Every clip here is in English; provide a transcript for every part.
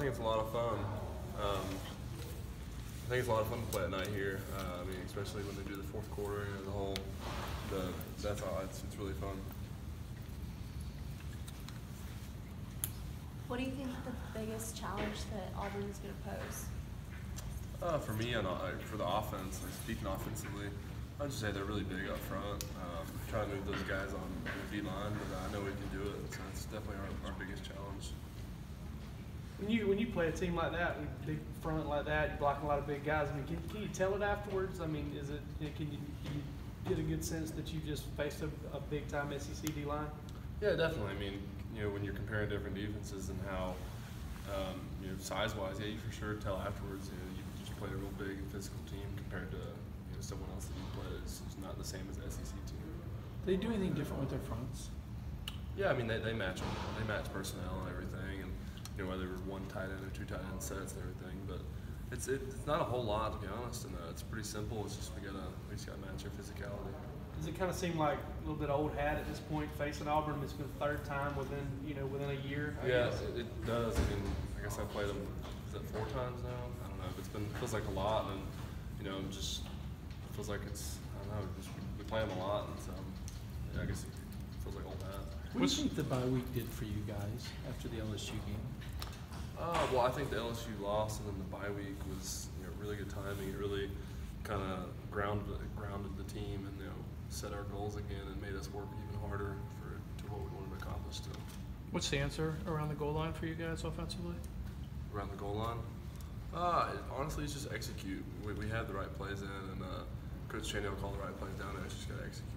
think it's a lot of fun. I think it's a lot of fun to play at night here. I mean, especially when they do the fourth quarter, you know, that's all. It's really fun. What do you think the biggest challenge that Auburn is going to pose? For me, for the offense, like speaking offensively, I'd just say they're really big up front. Trying to move those guys on the V line, but I know we can do it. So it's definitely our biggest challenge. When you play a team like that, with big front like that, you're blocking a lot of big guys. I mean, can you tell it afterwards? I mean, is it can you get a good sense that you just faced a big time SEC D line? Yeah, definitely. I mean, you know, when you're comparing different defenses and how, you know, size-wise, yeah, you for sure tell afterwards. You know, you just play a real big and physical team compared to, you know, someone else that you play is not the same as the SEC team. Do they do anything different with their fronts? Yeah, I mean, they match them. They match personnel and everything, and you know, whether it's one tight end or two tight end sets and everything. But it's not a whole lot, to be honest, and it's pretty simple. It's just we just gotta match our physicality. Does it kind of seem like a little bit old hat at this point facing Auburn? It's been the third time within a year. I guess. It does. I mean, I guess I played them. Is it 4 times now? I don't know. But feels like a lot, and you know, just feels like it's I don't know. We play them a lot, and so yeah, I guess it feels like old hat. What do you think the bye week did for you guys after the LSU game? Well, I think the LSU loss and then the bye week was really good timing. It really kind of grounded the team and set our goals again and made us work even harder to what we wanted to accomplish still. What's the answer around the goal line for you guys offensively? Around the goal line? Honestly, it's just execute. We have the right plays in, and Coach Cheney will call the right plays down there. It's just got to execute.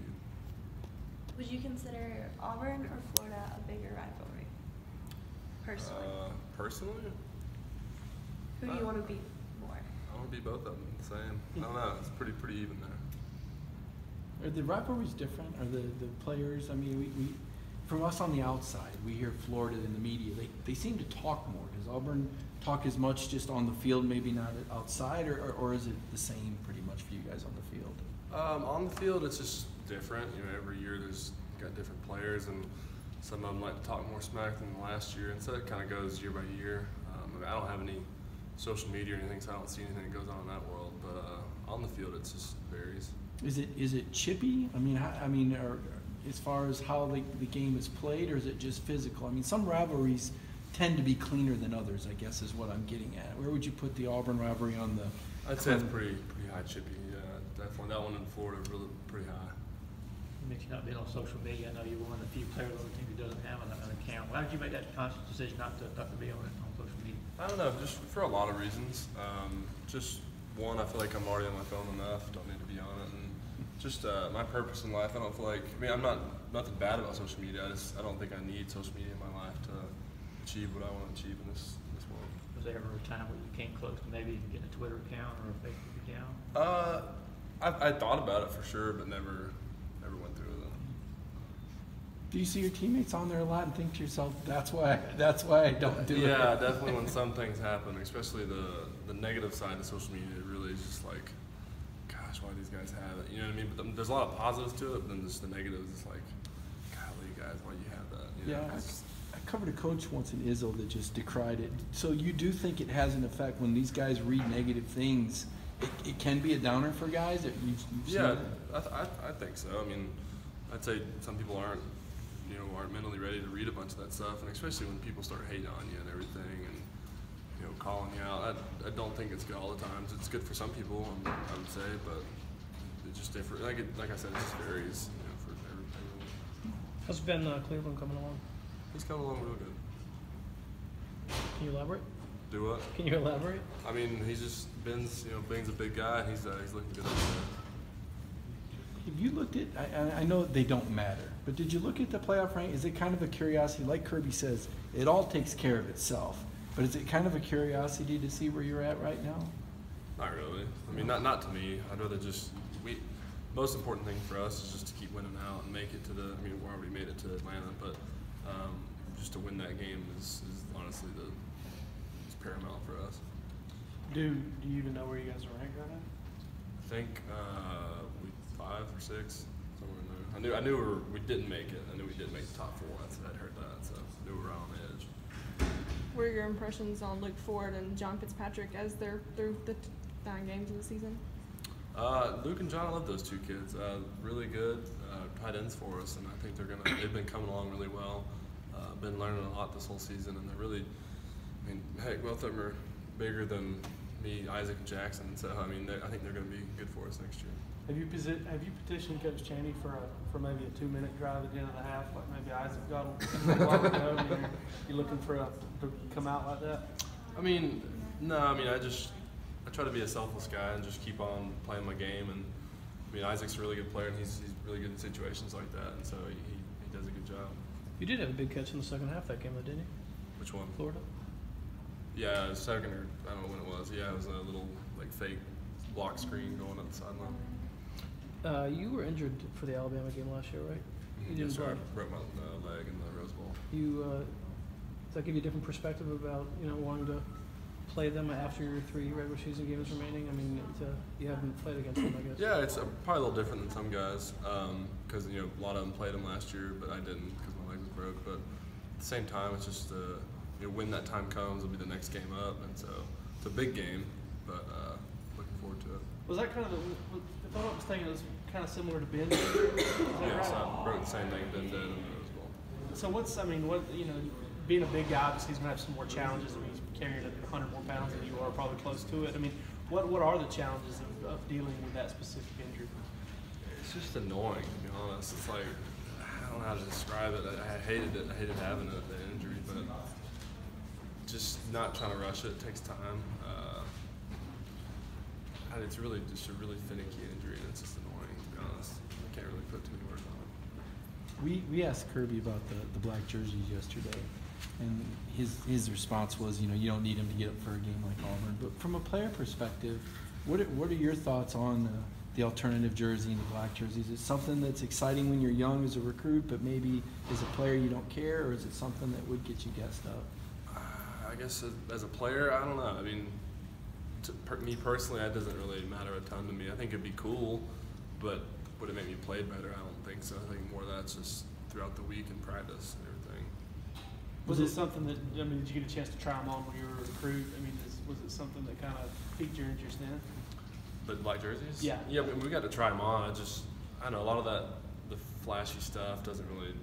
Would you consider Auburn or Florida a bigger rivalry, personally? Personally? Who do you want to beat more? I want to beat both of them the same. I don't know. It's pretty even there. Are the rivalries different? Are the players? I mean, we from us on the outside, we hear Florida in the media. They seem to talk more. Does Auburn talk as much just on the field, maybe not outside, or is it the same pretty much for you guys on the field? On the field, it's just different. You know, every year there's got different players, and some of them like to talk more smack than the last year, and so it kind of goes year by year. I don't have any social media or anything, so I don't see anything that goes on in that world. But on the field, it just varies. Is it chippy? I mean, or as far as how the game is played, or is it just physical? I mean, some rivalries tend to be cleaner than others, I guess, is what I'm getting at. Where would you put the Auburn rivalry on the? I'd say it's pretty high chippy. Yeah, definitely. That one in Florida is really pretty high. You mentioned not being on social media. I know you're one of the few players on the team who doesn't have an account. Why did you make that conscious decision not to be on social media? I don't know, just for a lot of reasons. Just one, I feel like I'm already on my phone enough. Don't need to be on it. And just my purpose in life, I don't feel like, I'm not nothing bad about social media. I don't think I need social media in my life to achieve what I want to achieve in this world. Was there ever a time where you came close to maybe getting a Twitter account or a Facebook account? I thought about it for sure, but never went through with it. Do you see your teammates on there a lot and think to yourself, that's why I don't do it? Yeah, definitely when some things happen, especially the negative side of social media, it really is just like, gosh, why do these guys have it? You know what I mean? But there's a lot of positives to it, but then just the negatives, it's like, golly, guys, why do you have that? You know, I covered a coach once in Izzo that just decried it. So you do think it has an effect when these guys read negative things? It can be a downer for guys? You've yeah, I think so. I mean, I'd say some people aren't mentally ready to read a bunch of that stuff, and especially when people start hating on you and everything, and calling you out. I don't think it's good all the times. It's good for some people, I would say, but it's just different. Like I said, it just varies, for everything. How's Ben Cleveland coming along? He's coming along real good. Can you elaborate? Do what? Can you elaborate? I mean, Ben's a big guy. He's looking good. Have you looked at, I know they don't matter, but did you look at the playoff rank? Is it kind of a curiosity? Like Kirby says, it all takes care of itself. But is it kind of a curiosity to see where you're at right now? Not really. I mean, not to me. I'd rather most important thing for us is just to keep winning out and make it to we already made it to Atlanta, but just to win that game is honestly is paramount for us. Do you even know where you guys are ranked right now? I think we 5 or 6, somewhere in there. I knew we didn't make it. I knew we didn't make the top 4. I'd heard that, so I knew we were on the edge. what are your impressions on Luke Ford and John Fitzpatrick as they're through the 9 games of the season? Luke and John, I love those two kids. Really good tight ends for us, and I think they've been coming along really well. Been learning a lot this whole season, and they're really, I mean, heck, both of them are bigger than me, Isaac, and Jackson. So I mean, I think they're going to be good for us next year. Have you petitioned Coach Chaney for maybe a 2-minute drive at the end of the half, like maybe Isaac got a while ago? I mean, you looking for to come out like that? I mean, no. I mean, I try to be a selfless guy and just keep on playing my game. And I mean, Isaac's a really good player, and he's really good in situations like that, and so he does a good job. You did have a big catch in the second half that game, though, didn't you? Which one? Florida. Yeah, second or I don't know when it was. Yeah, it was a little like fake block screen going up the sideline. You were injured for the Alabama game last year, right? You Yes, didn't sir. play. I broke my leg in the Rose Bowl. Does that give you a different perspective about wanting to play them after your 3 regular season games remaining? I mean, you haven't played against them, I guess. Yeah, it's probably a little different than some guys because a lot of them played them last year, but I didn't because my leg was broke. But at the same time, it's just when that time comes, it'll be the next game up, and so it's a big game. But looking forward to it. Was that kind of if I'm not mistaken, it was kind of similar to Ben? Is that Yes, right? I broke the same thing Ben did in the Rose Bowl. So being a big guy, obviously he's gonna have some more challenges. I mean, he's carrying 100 more pounds than you are, probably close to it. I mean, what are the challenges of dealing with that specific injury? It's just annoying, to be honest. It's like, I don't know how to describe it. I hated it. I hated having the injury, but just not trying to rush it. It takes time. And it's really just a really finicky injury, and it's just annoying, to be honest. I can't really put too many words on it. We asked Kirby about the black jerseys yesterday, and his response was, you don't need him to get up for a game like Auburn. But from a player perspective, what are your thoughts on the alternative jersey and the black jerseys? Is it something that's exciting when you're young as a recruit, but maybe as a player you don't care, or is it something that would get you gassed up? I guess as a player, I don't know. I mean, me personally, that doesn't really matter a ton to me. I think it'd be cool, but would it make me play better? I don't think so. I think more of that's just throughout the week and practice and everything. Was it something that, did you get a chance to try them on when you were a recruit? I mean, was it something that kind of piqued your interest in? The black jerseys? Yeah. Yeah, we got to try them on. I know a lot of the flashy stuff doesn't really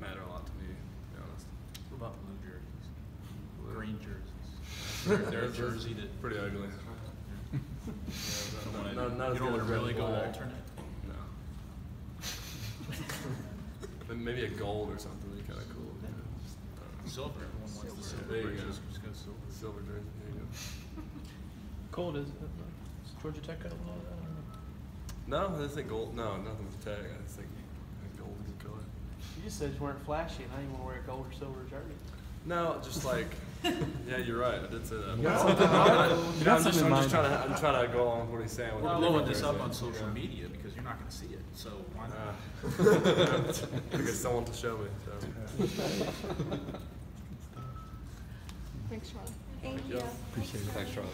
matter a lot to me, to be honest. What about the blue jerseys? Green jerseys. They're A jersey that pretty ugly. you Not as don't good want as to red really and go black. alternate. No. Maybe a gold or something would be kind of cool. Silver. Everyone wants the silver. There you go. Just go silver. Silver jersey. There you go. Cold, is Georgia Tech got a lot of that? I don't know. No, I just think gold. No, nothing with tag. I just think gold is a color. You just said you weren't flashy, and now you want to wear a gold or silver jersey. No, just like, yeah, you're right. I did say that. You got something in mind. You got something in mind. I'm trying to go along with what he's saying. We're blowing this up on social media because you're not going to see it. So why not? I guess someone to show me. So. Thanks, Charlie. Thank you. Appreciate it. Thanks, Charlie.